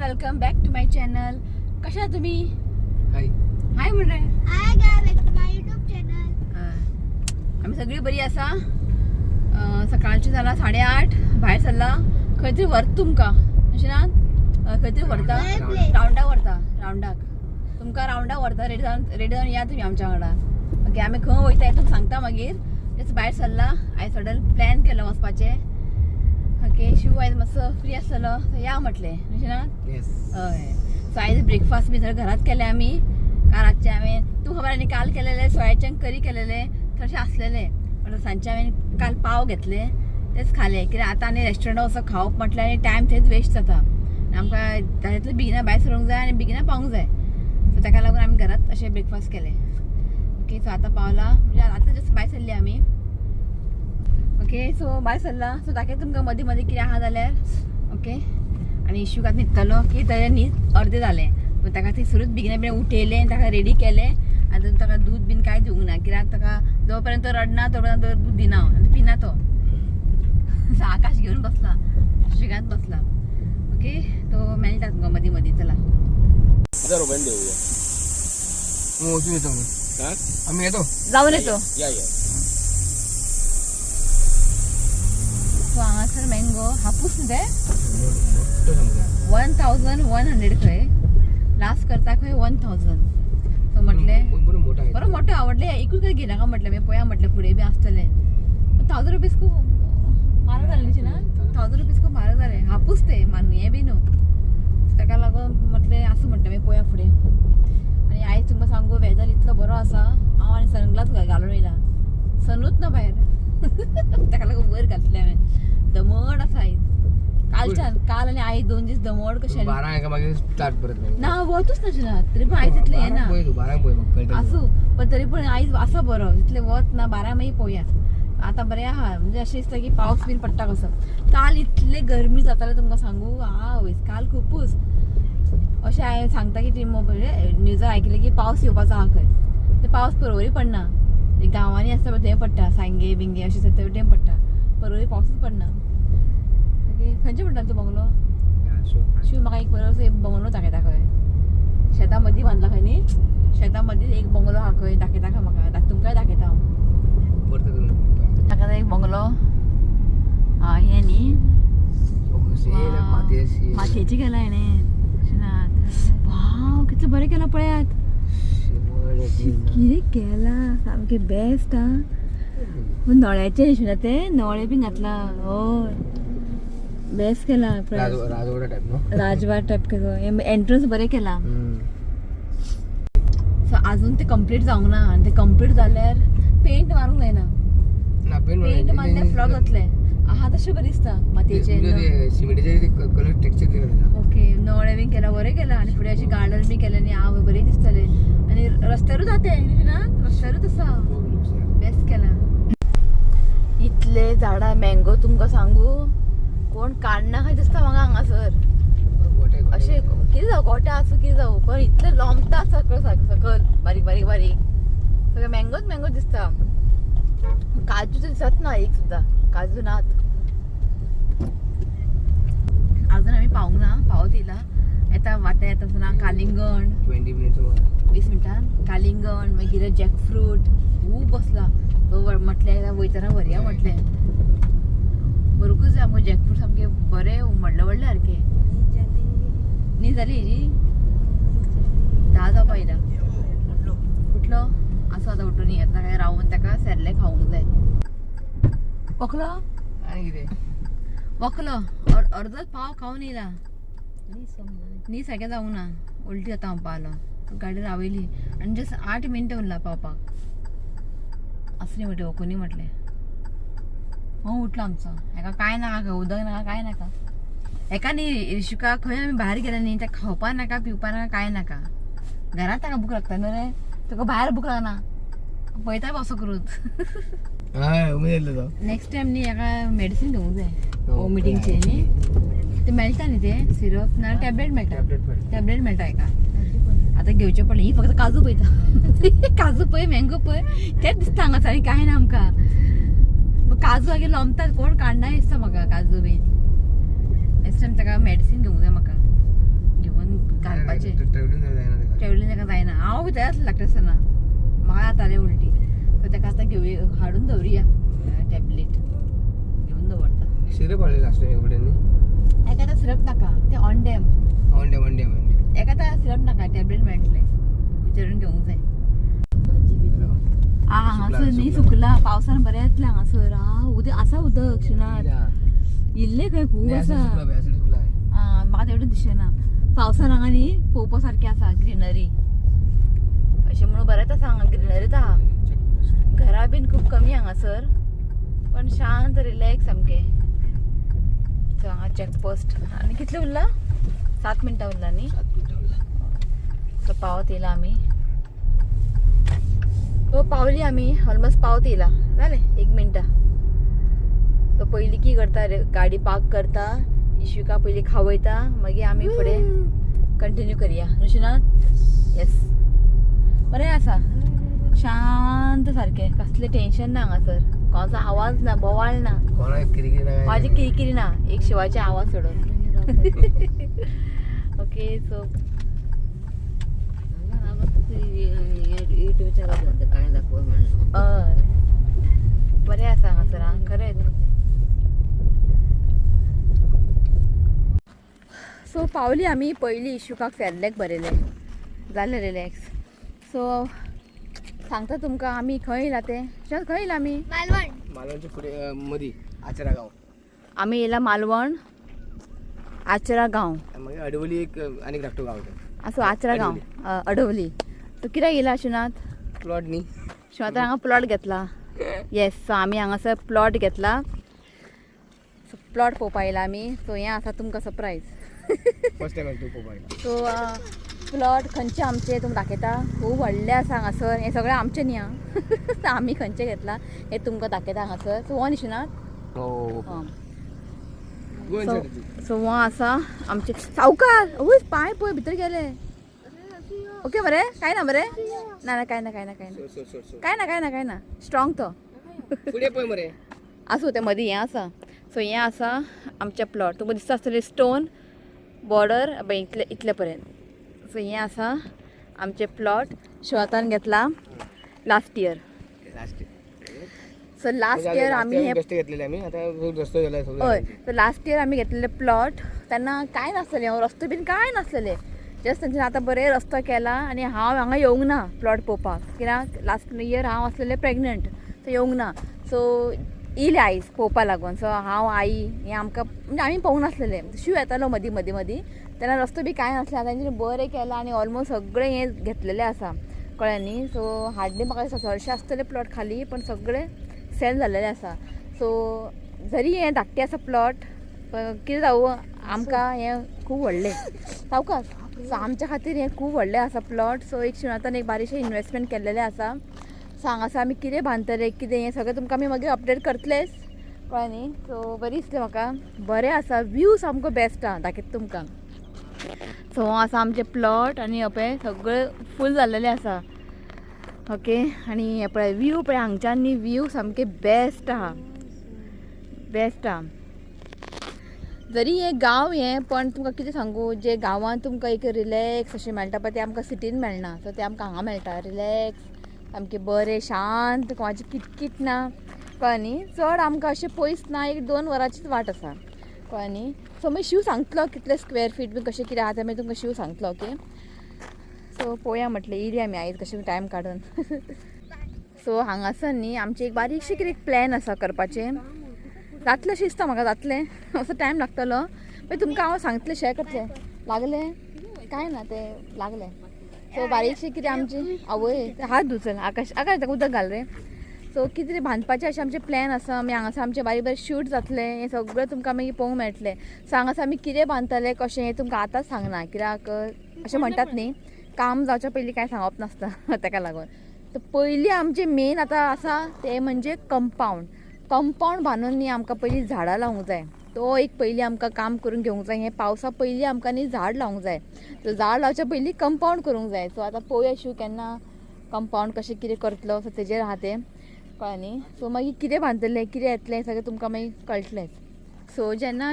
Welcome back to my channel. कशा आहात तुम्ही? हाय हाय म्हणरे. Hi guy back to my YouTube channel. आम्ही सगळी बरी आसा. सकाळची जाला 8:30 भायर सरला खंय तरी व्हरता तुमकां अशें ना, खंय तरी व्हरता रावंडाक व्हरता. रावंडाक तुमकां रावंडाक व्हरता. रेडी जावन या तुमी आमच्या वांगडा. ओके, आमी खंय वयता हें तुमकां सांगता मागीर. तेच भायर सरला. हांवें सडन प्लॅन केलो वचपाचें. ओके, शिव आयज मातसो फ्री आसलेलो या म्हटलें अशें ना. येस हय, सो आयज ब्रेकफास्ट बी सगळें घरात केले आमी. रातचे हांवें तूं खबर आनी काल केलेले सोयाचें करी केलेले तशें आसलेले. पण सांजचे हांवें काल पाव घेतले तेच खाले. कित्याक आतां आनी रेस्टॉरंटां वचून खावप म्हटल्यार आनी टायम थंयच वेस्ट जाता. आमकां तातूंतले बेगिना भायर सरूंक जाय आनी बेगिना पावूंक जाय. सो ताका लागून आमी घरात अशें ब्रेकफास्ट केले. ओके, सो आतां पावला म्हणजे आतां जस्ट भायर सरली आमी. ओके, सो भायर सरला. सो दाखयता तुमकां मदीं मदीं कितें आहा जाल्यार. ओके, आनी इशूक आतां न्हिदतलो की ताजें न्हीद अर्दें जालें. सो ताका थंयसरूच बेगिना उठयलें, ताका रेडी केलें. आनी ताका दूध बीन कांय दिवंक ना, कित्याक ताका जो पर्यंत तो रडना तो पर्यंत दूध दिना आनी पिना तो. सो आकाश घेवन बसला, शिगांत बसला. ओके, तो मेळटा तुमकां मदीं मदीं. चला 1000 देऊया. वचून येतो मी. काय आम्ही येतो. जाऊन येतो. या सो हांगासर मँगो हापूस न्ही ते मोठं समजा 1100 खंय. लास्ट करता खंय 1000. सो म्हटलें बरं मोठा आहे. बरो मोठो आवडले. एकूच काही घेनाका म्हटलें. मी पळया म्हटलें फुडें बी आसतले. 1000 रुपीज खूब म्हारग जालें न्ही ना. 1000 रुपीज खूब म्हारग जालें. हापूस ते मान हें बी न्हू. ताका लागून म्हटलें आसूं म्हटलें मी पळया फुडें. आनी आयज तुमकां सांगू वेदर इतलो बरो आसा. हांव आनी सनग्लास घालून येयला. सनूच ना भायर. ताका लागून वयर घातलें हांवें. दमट आसा आयज. काल आनी आयज 2 दीस दमट कशें 12 आहे का मागे स्टार्ट परत नाही. ना वतूच ना. तरी पण आयज इतलें हें ना. 12 पळय मग कळटा. आसूं, पण तरी पण आयज आसा बरो. इतलें वत ना. 12 मागीर पळोवया. आतां बरें आहा. म्हणजे अशें दिसता की पावस बीन पडटा कसो. काल इतले गरमी जाताले तुमकां सांगू. आवय काल खुपूच अशें हांवें सांगता की ती न्यूजार आयकलें की पावस येवपाचो आहा खंय. ते पावस परवरी पडना. गांवांनी आसता पळय थंय पडटा. सांगे बिंगे अशें थंय पडटा. परवरी पावसूच पडना. ओके, खंयचे म्हणटा तूं बंगलो? शिव म्हाका एक बरोसो एक बंगलो दाखयता खंय. शेता मदीं बांदला खंय न्ही. शेता मदीं एक बंगलो आहा खंय. दाखयता खंय म्हाका. तुमकांय दाखयता हांव. परत करून ताका एक बंगलो. हय हें न्ही. मातयेची केला हेणें. वाव कितलें बरें केलां पळयात. कितें केलां सामकें बेस्ट. नळ्याचें दिसना ते. नळे बीन घातला. हय बेस्ट केला. राजवाडा टाइप नो. राजवाड टाइप केलो. एंट्रन्स बरें केला. सो अजून ते कंप्लीट जावंक ना. आनी ते कंप्लीट जाल्यार पेंट मारूंक जायना. ना पेंट मारल्यार फ्लॉप जातले. आहा तशें बरें दिसता मातयेचे. सिमेंटाचे कलर टेक्स्चर केला. ओके, नळे बीन केला बरें केला. आनी फुडें अशी गार्डन बी केलें न्ही. हांव बरें दिसतले. आनी रस्त्यारूच जाते ना. रस्त्यारूच आसा. बेस्ट केला. इतले झाडां मँगो तुमकां सांगू कोण काडना खंय दिसता म्हाका हांगासर. अशें कितें जावं गोठे आसूं कितें जावं पण इतलें लोंबता सकल बारीक बारीक बारीक सगळें मँगोच दिसता. काजू दिसत ना एक सुद्दां. काजू नात. अजून आमी पावूंक ना. पावत येयला. येता वाटें येता आसतना कालिंगण 20 मिनिट्स 20 मिनटां कालिंगण मागीर जॅकफ्रूट खूब बसला. म्हटलें वयतना व्हरया म्हटलें. बरोकूच जाय आमकां जॅकफ्रूट सामकें बरें व्हडले व्हडले सारकें. न्ही जाली हेजी 10 जावपा येयला. उठलो आसो आतां उठून येता काय रावून ताका सेर्ले खावूंक जाय. वखलो आणि कितें वखलो अर्दोच पाव खावन येयला. न्ही सारकें जावंक ना. उलटी जाता हांव पावलो. गाडी रावयली आनी जस्ट 8 मिनटां उरला पावपाक. असली म्हटलें ओकुनी म्हटलें. हो उठलो आमचो. हेका कांय नाका उदक नाका कांय नाका. हेका न्ही ऋषिका खंय आमी भायर गेले न्ही ताका खावपा नाका पिवपा नाका कांय नाका. घरांत ताका भूक लागता न्हू रे. तुका भायर भूक लागना. पळयता असो करून. हाय उमेद येयलो तो. नेक्स्ट टायम न्ही हेका मेडिसीन घेवंक जाय. वॉमिटिंगचे न्ही ते मेळटा न्ही ते सिरप ना टॅबलेट मेळटा. टॅबलेट मेळटा हेका. आतां घेवचें पडलें. ही फक्त काजू पळयता. काजू पळय मँगो पळय तेच दिसता हांगासर आनी कांय ना आमकां. काजू आगे लोंबतात कोण काडना दिसता म्हाका काजू बीन. नेक्स्ट टायम ताका मेडिसीन घेवंक जाय म्हाका. घालपाचे ट्रॅव्हलिंग जायना तेका. ट्रॅव्हलिंग ताका जायना हांव भितरच लागता आसतना म्हाका जातालें उलटी सो ताका आतां घेवया हाडून दवरुया टॅबलेट घेवन दवरता सिरप हाडलेलो आसता एक कडेन न्ही. एका आतां सिरप नाका ते ऑनडेम वंडे एका आतां सिरप नाका टॅबलेट मेळटले विचारून घेवंक जाय हांगासर न्ही सुकला पावसान बरें येतलें हांगासर उदक आसा उदक शिनार इल्लें खंय खूब आसा म्हाका तेवढें दिसना पावसान हांगा न्ही पळोवपा सारकें आसा ग्रिनरी अशें म्हणून बरेंच आसा हांगा ग्रिनरीच आहा घरां बीन खूब कमी हांगासर पण शांत रिलॅक्स सामकें सो हांगा चॅकपोस्ट आनी कितलें उरला 7 मिनटां उरला न्ही सो पावत येयला आमी हो पावली आमी ऑलमोस्ट पावत येयला जालें 1 मिनटां सो पयलीं कितें करता गाडी पार्क करता इश्विका पयलीं खावयता मागीर आमी फुडें कंटिन्यू करया नुशिनाथ येस बरें आसा शांत सारकें कसलें टेन्शन ना हांगासर कोणाचो आवाज ना बोवाळ ना कोणाक किरिकिरी ना माझी किरकिरी ना एक शिवाचे आवाज सोडून ओके सो काय दाखव म्हणून बरें आसा हांगासर आं खरेंच सो पावली आमी पयलीं इश्युकाक फेरलेक बरयलें जालें रिलॅक्स सो सांगता तुमकां आमी खंय येयला तें खंय येयला आमी मालवण मालवणच्या फुडें मदीं आचरा गांव आमी येयला मालवण आचरा गांव मागीर अडवली एक आनीक धाकटो गांव असो आचरा गांव अडवली तो कित्याक येयला शिनाथ प्लॉट न्ही शिनाथ हांगा प्लॉट घेतला येस सो आमी हांगासर प्लॉट घेतला सो प्लॉट पळोवपा येयला आमी सो हें आसा तुमकां सरप्रायज फर्स्ट टायम तूं पळोवपाक सो प्लॉट खंयचे आमचे तुमकां दाखयता खूब व्हडले आसा हांगासर हें सगळें आमचें न्ही आं आमी खंयचे घेतला हें तुमकां दाखयता हांगासर सो हो निशिनाथ हो सो हो आसा आमचे सावकार आवय पांय पळय भितर गेले ओके बरें काय ना बरें ना ना काय ना काय ना काय ना काय ना काय ना काय ना स्ट्रॉंग तो फुडें पळय मरे आसूं ते मदीं हें आसा सो हें आसा आमचे प्लॉट तुमकां दिसता आसतलें स्टोन बॉर्डर इतले पर्यंत सो हें आसा आमचे प्लॉट शिवातान घेतला last year so last year आमी हे रस्ते घेतलेले आमी आतां रस्तो गेला हय सो लास्ट इयर आमी घेतलेले प्लॉट तेन्ना काय नासलेले रस्तो बीन काय नासलेले जस्ट तेंच्यानी आतां बरें रस्तो केला आनी हांव हांगा येवंक ना प्लॉट पळोवपाक कित्याक लास्ट इयर हांव आसलेलें प्रेग्नंट सो येवंक ना सो येयले आयज पळोवपा लागून सो हांव आई हें आमकां म्हणजे आमी पळोवंक नासलेले शिव येतालो मदीं मदीं मदीं तेन्ना रस्तो बी कांय नासले आतां तेंच्यांनी बरें केला आनी ऑलमोस्ट सगळें हें घेतलेलें आसा कळ्ळें न्ही सो हार्डली म्हाका चडशे आसतले प्लॉट खाली पण सगळे सेल जाल्लेले आसा सो जरी हें धाकटें आसा प्लॉट कितें जावं आमकां हें खूब व्हडलें सावकार सो आमच्या खातीर हें खूब व्हडलें आसा प्लॉट सो एक शिणांतन एक बारीकशें इन्वेस्टमेंट केल्लेलें आसा सो हांगासर आमी कितें बांदतले कितें हें सगळें तुमकां आमी मागीर अपडेट करतलेच कळ्ळें न्ही सो बरी दिसलें म्हाका बरें आसा व्यू सामको बेस्ट आहा दाखयता तुमकां सो हो आसा आमचे प्लॉट आनी हे पळय सगळें फूल जाल्लेलें आसा ओके आनी हे पळय व्यू पळय हांगच्यान न्ही व्यू सामके बेस्ट आहा जरी हें गांव हें पण तुमकां कितें सांगू जे गांवांत तुमकां एक रिलॅक्स अशें मेळटा पळय तें आमकां सिटीन मेळना सो तें आमकां हांगा मेळटा रिलॅक्स सामकें बरें शांत कोणाची किटकीट ना कळ्ळें न्ही चड आमकां अशें पयस ना 1-2 वरांचीच वाट आसा कळ्ळें न्ही सो मागीर शिव सांगतलो कितले स्क्वेअर फीट बी कशें कितें आहा तें मागीर तुमकां शिव सांगतलो ओके सो पळोवया म्हटलें येयली आमी आयज कशें टायम काडून सो हांगासर न्ही आमची एक बारीकशी कितें प्लॅन आसा करपाचें जातलें अशें दिसता म्हाका जातलें असो टायम लागतलो मागीर तुमकां हांव सांगतलें शेअर करतलें लागलें काय ना तें लागलें सो बारीकशी कितें आमची आवय हात धुचल आकाश ताका उदक घाल रे सो कितें तरी बांदपाचें अशें आमचें प्लॅन आसा आमी हांगासर आमचें बारीक बारीक शूट जातलें हें सगळें तुमकां मागीर पळोवंक मेळटलें सो हांगासर आमी कितें बांदतलें कशें हें तुमकां आतांच सांगना कित्याक अशें म्हणटात न्ही काम जावच्या पयलीं कांय सांगप नासता ताका लागून तर पयलीं आमचें मेन आतां आसा तें म्हणजे कंपावंड बांदून न्ही आमकां पयलीं झाडां लावंक जाय तो एक पयलीं आमकां काम करून घेवंक जाय हें पावसा पयलीं आमकां न्ही झाड लावंक जाय सो झाड लावच्या पयलीं कंपावंड करूंक जाय सो आतां पळोवया शिव केन्ना कंपावंड कशें कितें करतलो सो तेजेर आहा तें कळ्ळें न्ही सो मागीर कितें बांदतलें कितें येतलें सगळें तुमकां मागीर कळटलेंच सो जेन्ना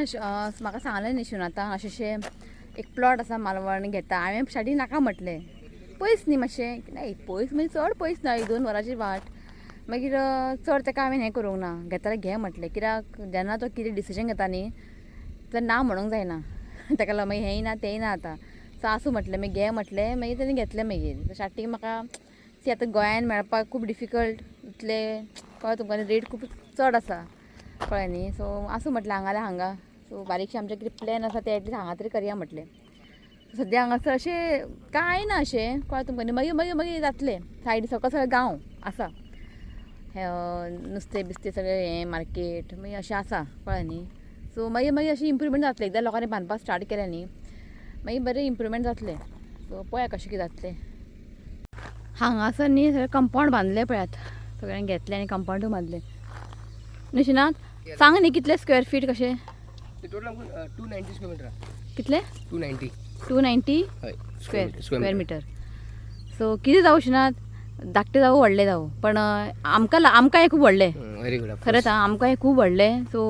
म्हाका सांगलें न्ही शिवन आतां अशें एक प्लॉट आसा मालवण घेता हांवें स्टार्टींग नाका म्हटलें पयस न्ही मातशें नाही पयस म्हणजे चड पयस ना 1-2 वरांची वाट मागीर चड ताका हांवें हें करूंक ना घेता जाल्यार घे म्हटलें कित्याक जेन्ना तो कितें डिसिजन घेता न्ही तर ना म्हणूंक जायना ताका लागून मागीर हेंय ना तेंय ना आतां सो आसूं म्हटलें मागीर घे म्हटलें मागीर तेणें घेतलें मागीर स्टार्टींग म्हाका ती आतां गोंयान मेळपाक खूब डिफिकल्ट इतले कळ्ळें तुमकां रेट खूब चड आसा कळ्ळें न्ही सो आसूं म्हटलें हांगा सो बारीकशें आमचें कितें प्लॅन आसा ते एटलीस्ट हांगा तरी करया म्हटलें सद्या हांगासर अशें कांय ना अशें कळ्ळें तुमकां न्ही मागीर जातलें सायडी सकयल सगळें गांव आसा नुस्तें बिस्तें सगळें हें मार्केट मागीर अशें आसा कळ्ळें न्ही सो मागीर अशी इम्प्रुवमेंट जातलें एकदां लोकांनी बांदपाक स्टार्ट केलें न्ही मागीर बरें इम्प्रुवमेंट जातलें सो पळया कशें कितें जातलें हांगासर न्ही सगळें कंपाउंड बांदलें पळयात सगळ्यांनी घेतलें आनी कंपाउंडूय बांदलें निशिनाथ सांग न्ही कितले स्क्वेअर फीट कशें टोटल 290 स्क्वेअर मीटर कितले 290 290 हय स्क्वेअर मिटर सो कितें जावं शिनाथ धाकटें जावं व्हडलें जावं पण आमकां हें खूब व्हडलें व्हेरी गुड खरेंच आमकां हें खूब व्हडलें सो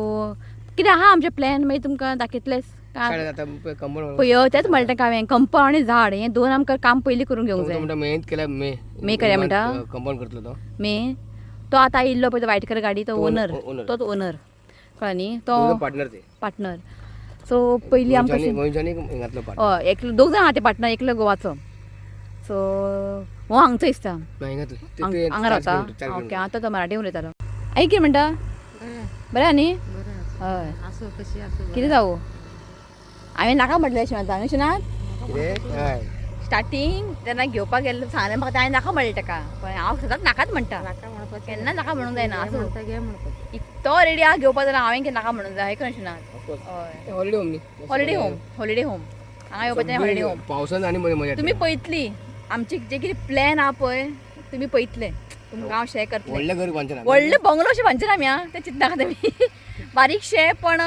कितें आहा आमचें प्लॅन मागीर तुमकां दाखयतलेच पळय तेंच म्हणलें ताका हांवें कंपाउंड आनी झाड हें दोन आमकां काम पयलीं करून घेवंक जाय मेहनत केल्या मे करया म्हणटा कंपाउंड करतलो तो मे तो आतां येयल्लो पळय तो व्हायट कलर गाडी तो ओनर तोच ओनर कळ्ळें न्ही तो पार्टनर सो पयलीं आमकां हय एकलो दोग जाण आहा ते पार्टनर एकलो गोवाचो सो हो हांगचो दिसता हांगा रावता ओके आतां तो मराठी उलयतालो आयक कितें म्हणटा बरें न्ही हय असो कशी असो कितें जावं हांवें नाका म्हटलें अशें म्हणटा न्ही शिनाथ स्टार्टींग जेन्ना घेवपाक गेल्लो सांगलें म्हाका हांवें नाका म्हणलें ताका पण हांव सदांच नाकाच म्हणटा केन्ना नाका म्हणूंक जायना आसूं घे म्हणपाक तो रेडी आहा घेवपाक जाल्यार हांवें नाका म्हणूंक जाय कशें शिनाथ हय हॉलिडे होम हांगा येवपाचें हॉलिडे होम पावसान आनी मजा तुमी पळयतली आमचे जे कितें प्लॅन आहा पळय तुमी पळयतले तुमकां हांव शेअर करतलें व्हडलें घर बांदचें ना व्हडलें बंगलो अशें बांदचें ना आमी आं तें चिंतनाका तुमी बारीकशें पण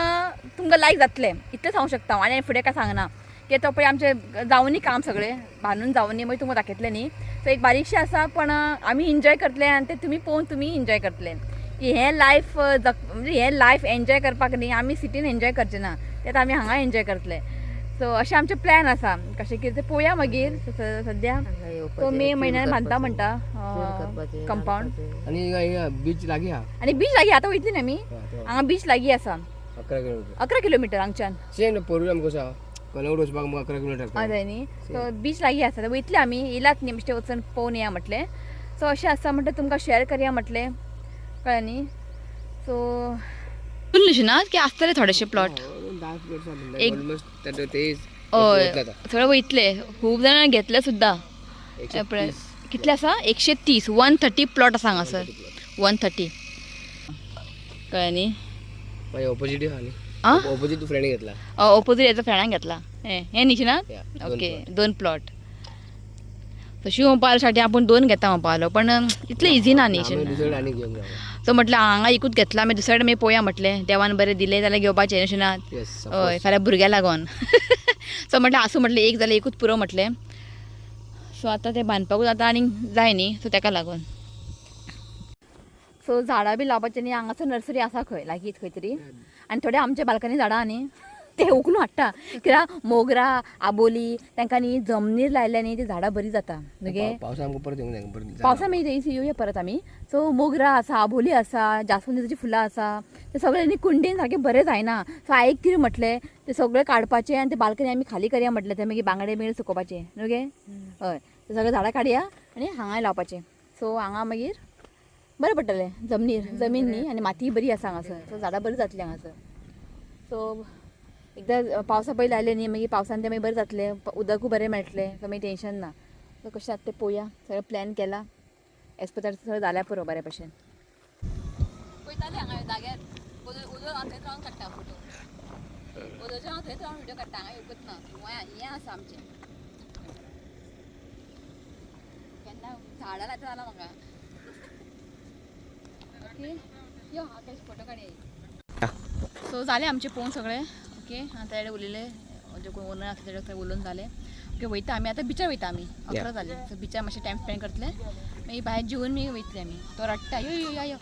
तुमकां लायक जातलें इतलें सांगूंक शकता हांव आनी फुडें काय सांगना कित्याक तो पळय आमचें जावनी काम सगळें बांदून जावनी मागीर तुमकां दाखयतलें न्ही सो एक बारीकशें आसा पण आमी एन्जॉय करतले आनी तें तुमी पळोवन तुमी एन्जॉय करतले की हें लायफ म्हणजे हें लायफ एन्जॉय करपाक न्ही आमी सिटीन एन्जॉय करचें ना तें आमी हांगा एन्जॉय करतले सो अशें आमचें प्लॅन आसा कशें कितें तें पळोवया मागीर सद्या तो मे म्हयन्यान बांदता म्हणटा कंपाउंड आनी बीच लागीं आहा आनी बीच लागीं आतां वयतली न्ही आमी हांगा बीच लागीं आसा 11 किलोमिटर हांगच्यान सेम पोरूल आमकां कशें आहा कनवड वचपाक म्हाका 11 किलोमिटर हय न्ही सो बीच लागीं आसा थंय वयतले आमी येयलात न्ही बेश्टे वचून पळोवन येया म्हटलें सो अशें आसा म्हणटा तुमकां शेअर करया म्हटलें कळ्ळें न्ही सो ना की आसतले थोडेशे प्लॉट हय सगळे वयतले खूब जाणां घेतले सुद्दां कितले आसा 130 प्लॉट आसा हांगासर 130 कळ्ळें न्ही ऑपोजीट आहा न्ही ऑपोजीट फ्रेंड घेतला ऑपोजीट हेचो फ्रेंडान घेतला हें निशिनाथ ओके 2 प्लॉट तशी म्हणपा साठी आपूण 2 घेता म्हणपा लागलो पण इतलें इजी ना न्ही सो म्हटलें हांगा एकूच घेतला मागीर दुसरे मागीर पळोवया म्हटलें देवान बरें दिलें जाल्यार घेवपाचें निशिनाथ हय फाल्यां भुरग्यां लागोन सो म्हटलें आसूं म्हटलें एक जाल्यार एकूच पुरो म्हटलें सो आतां तें बांदपाकूच आतां आनीक जाय न्ही सो ताका लागून सो झाडां बी लावपाचें न्ही हांगासर नर्सरी आसा खंय लागींच खंय तरी आनी थोडे आमच्या बाल्कनी झाडां न्ही ते उखलून हाडटा कित्याक मोगरा आबोली तांकां न्ही जमनीर लायल्या न्ही ती झाडां बरी जाता न्हू पावसा मागीर येवया परत आमी सो मोगरा आसा आबोली आसा जास्वंदीची फुलां आसा ते सगळे न्ही कुंडीन सारकें बरें जायना सो हांवें कितें म्हटलें ते सगळें काडपाचें आनी ते बाल्कनी आमी खाली करया म्हटलें ते मागीर बांगडे बिंगडे सुकोवपाचें न्हू गे हय ते सगळे झाडां काडया आनी हांगाय लावपाचें सो हांगा मागीर बरें पडटलें जमीन न्ही आनी माती बरी आसा हांगासर सो झाडां बरीं जातलीं हांगासर सो एकदां पावसा पयलीं आयलें न्ही मागीर पावसान तें मागीर बरें जातलें उदकूय बरें मेळटलें सो मागीर टेंशन ना सो कशें जाता तें पळोवया सगळें प्लॅन केला एस्पेक्ट सगळें जाल्या पुरो बऱ्या भशेन पळयतालें हांगा जाग्यार उदक हांव थंयच रावन काडटा फोटो उदोचे हांव थंयच रावन व्हिडियो काडटा हांगा येवकच ना हें आसा आमचें केन्ना झाडां लायता जालां म्हाका ओके यो हांव तेच फोटो काडया सो जालें आमचें पळोवन सगळें ओके आतां उलयलें जे कोण ओनर आसा तेजे उलोवन जालें ओके वयता आमी आतां बिचार वयता आमी 11 जालें सो बिचार मातशें टायम स्पेंड करतले मागीर भायर जेवन मागीर वयतले आमी तो रडटा यो यो यो